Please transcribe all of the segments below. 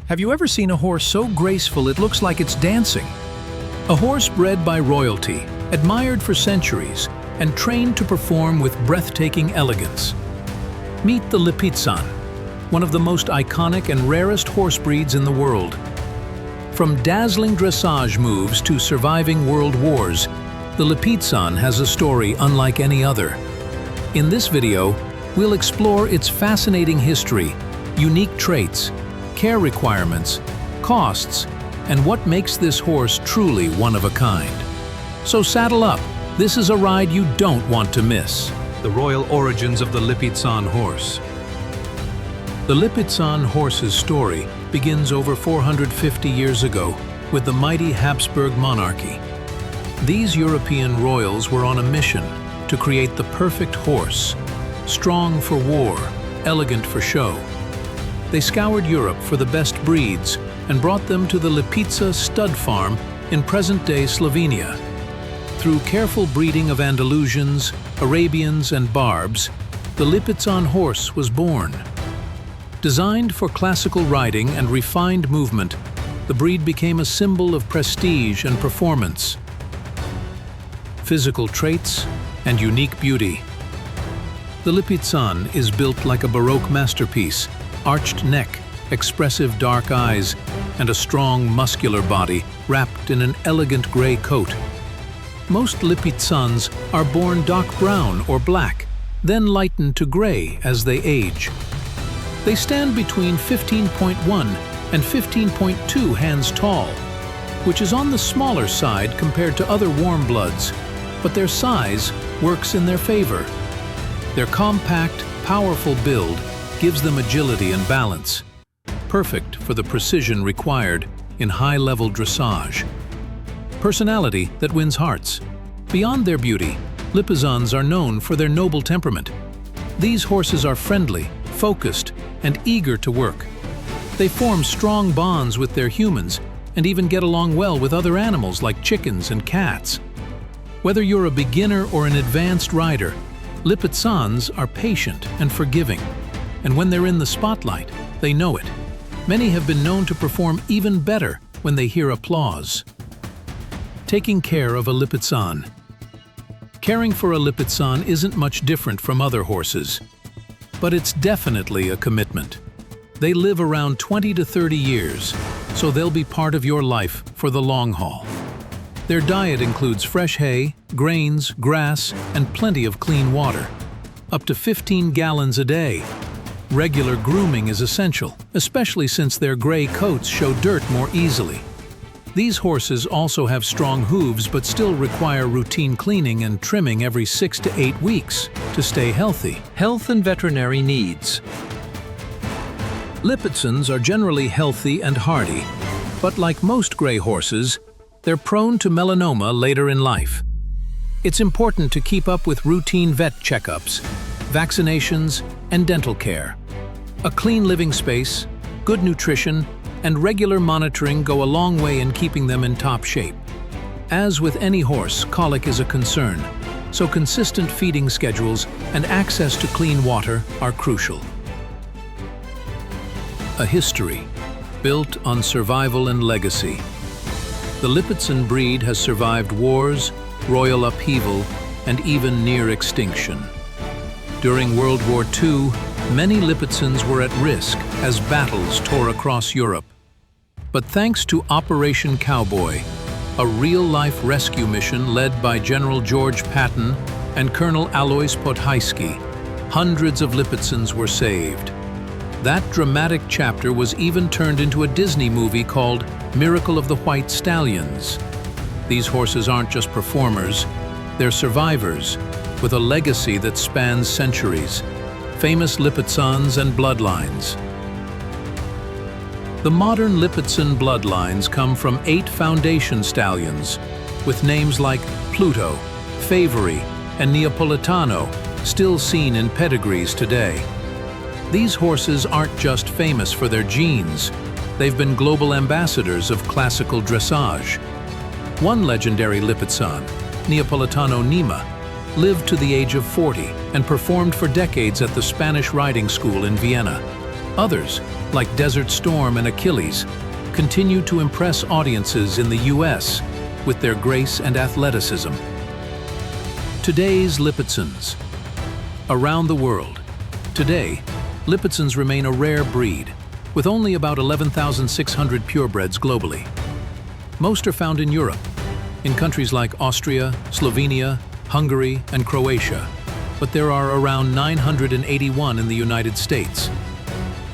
Have you ever seen a horse so graceful it looks like it's dancing? A horse bred by royalty, admired for centuries, and trained to perform with breathtaking elegance. Meet the Lipizzan, one of the most iconic and rarest horse breeds in the world. From dazzling dressage moves to surviving world wars, the Lipizzan has a story unlike any other. In this video, we'll explore its fascinating history, unique traits, care requirements, costs, and what makes this horse truly one of a kind. So saddle up. This is a ride you don't want to miss. The royal origins of the Lipizzan horse. The Lipizzan horse's story begins over 450 years ago with the mighty Habsburg monarchy. These European royals were on a mission to create the perfect horse, strong for war, elegant for show. They scoured Europe for the best breeds and brought them to the Lipizza stud farm in present-day Slovenia. Through careful breeding of Andalusians, Arabians, and Barbs, the Lipizzan horse was born. Designed for classical riding and refined movement, the breed became a symbol of prestige and performance. Physical traits and unique beauty. The Lipizzan is built like a Baroque masterpiece, arched neck, expressive dark eyes, and a strong muscular body wrapped in an elegant gray coat. Most Lipizzans are born dark brown or black, then lighten to gray as they age. They stand between 15.1 and 15.2 hands tall, which is on the smaller side compared to other warm bloods, but their size works in their favor. Their compact, powerful build gives them agility and balance, perfect for the precision required in high-level dressage. Personality that wins hearts. Beyond their beauty, Lipizzans are known for their noble temperament. These horses are friendly, focused, and eager to work. They form strong bonds with their humans and even get along well with other animals like chickens and cats. Whether you're a beginner or an advanced rider, Lipizzans are patient and forgiving. And when they're in the spotlight, they know it. Many have been known to perform even better when they hear applause. Taking care of a Lipizzan. Caring for a Lipizzan isn't much different from other horses, but it's definitely a commitment. They live around 20 to 30 years, so they'll be part of your life for the long haul. Their diet includes fresh hay, grains, grass, and plenty of clean water, up to 15 gallons a day. Regular grooming is essential, especially since their gray coats show dirt more easily. These horses also have strong hooves but still require routine cleaning and trimming every 6 to 8 weeks to stay healthy. Health and veterinary needs. Lipizzans are generally healthy and hardy, but like most gray horses, they're prone to melanoma later in life. It's important to keep up with routine vet checkups, vaccinations, and dental care. A clean living space, good nutrition, and regular monitoring go a long way in keeping them in top shape. As with any horse, colic is a concern, so consistent feeding schedules and access to clean water are crucial. A history built on survival and legacy. The Lipizzan breed has survived wars, royal upheaval, and even near extinction. During World War II, many Lipizzans were at risk as battles tore across Europe. But thanks to Operation Cowboy, a real-life rescue mission led by General George Patton and Colonel Alois Podhajski, hundreds of Lipizzans were saved. That dramatic chapter was even turned into a Disney movie called Miracle of the White Stallions. These horses aren't just performers, they're survivors, with a legacy that spans centuries. Famous Lipizzans and bloodlines. The modern Lipizzan bloodlines come from 8 foundation stallions, with names like Pluto, Favori, and Neapolitano still seen in pedigrees today. These horses aren't just famous for their genes, they've been global ambassadors of classical dressage. One legendary Lipizzan, Neapolitano Nima, lived to the age of 40 and performed for decades at the Spanish riding school in Vienna. Others, like Desert Storm and Achilles, continue to impress audiences in the US with their grace and athleticism. Today's Lipizzans. Around the world, today, Lipizzans remain a rare breed, with only about 11,600 purebreds globally. Most are found in Europe, in countries like Austria, Slovenia, Hungary, and Croatia, but there are around 981 in the United States.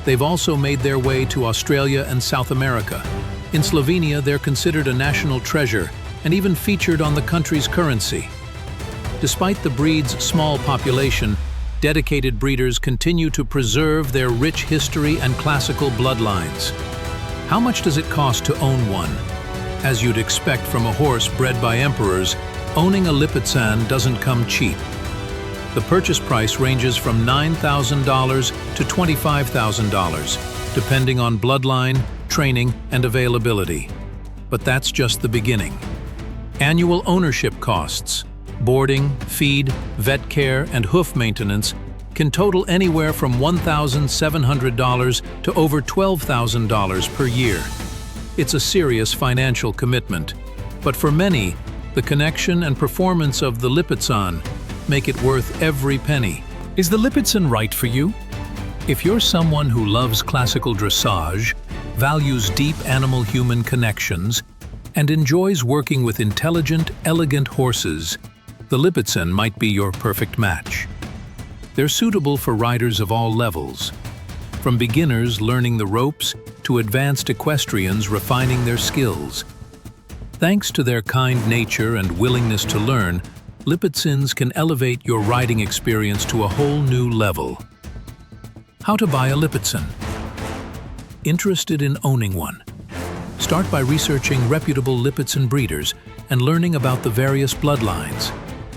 They've also made their way to Australia and South America. In Slovenia, they're considered a national treasure and even featured on the country's currency. Despite the breed's small population, dedicated breeders continue to preserve their rich history and classical bloodlines. How much does it cost to own one? As you'd expect from a horse bred by emperors, owning a Lipizzan doesn't come cheap. The purchase price ranges from $9,000 to $25,000, depending on bloodline, training, and availability. But that's just the beginning. Annual ownership costs, boarding, feed, vet care, and hoof maintenance can total anywhere from $1,700 to over $12,000 per year. It's a serious financial commitment, but for many, the connection and performance of the Lipizzan make it worth every penny. Is the Lipizzan right for you? If you're someone who loves classical dressage, values deep animal-human connections, and enjoys working with intelligent, elegant horses, the Lipizzan might be your perfect match. They're suitable for riders of all levels, from beginners learning the ropes to advanced equestrians refining their skills. Thanks to their kind nature and willingness to learn, Lipizzans can elevate your riding experience to a whole new level. How to buy a Lipizzan? Interested in owning one? Start by researching reputable Lipizzan breeders and learning about the various bloodlines.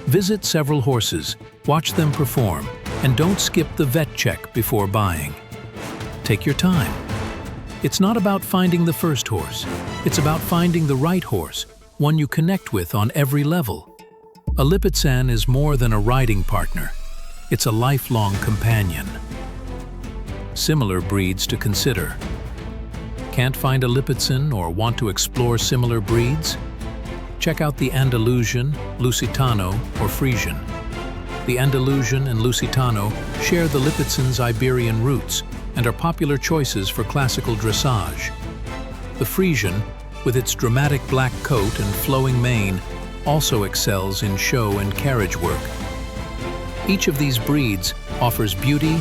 Visit several horses, watch them perform, and don't skip the vet check before buying. Take your time. It's not about finding the first horse. It's about finding the right horse, one you connect with on every level. A Lipizzan is more than a riding partner. It's a lifelong companion. Similar breeds to consider. Can't find a Lipizzan or want to explore similar breeds? Check out the Andalusian, Lusitano, or Frisian. The Andalusian and Lusitano share the Lipizzan's Iberian roots and are popular choices for classical dressage. The Frisian, with its dramatic black coat and flowing mane, also excels in show and carriage work. Each of these breeds offers beauty,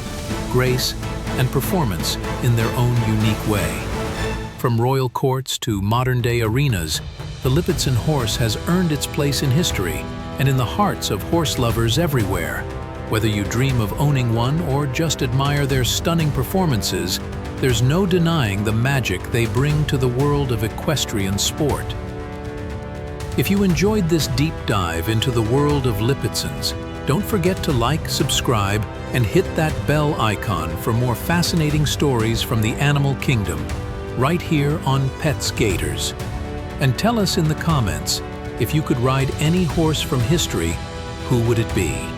grace, and performance in their own unique way. From royal courts to modern-day arenas, the Lipizzan horse has earned its place in history and in the hearts of horse lovers everywhere. Whether you dream of owning one or just admire their stunning performances, there's no denying the magic they bring to the world of equestrian sport. If you enjoyed this deep dive into the world of Lipizzans, don't forget to like, subscribe, and hit that bell icon for more fascinating stories from the animal kingdom, right here on PetsGators. And tell us in the comments, if you could ride any horse from history, who would it be?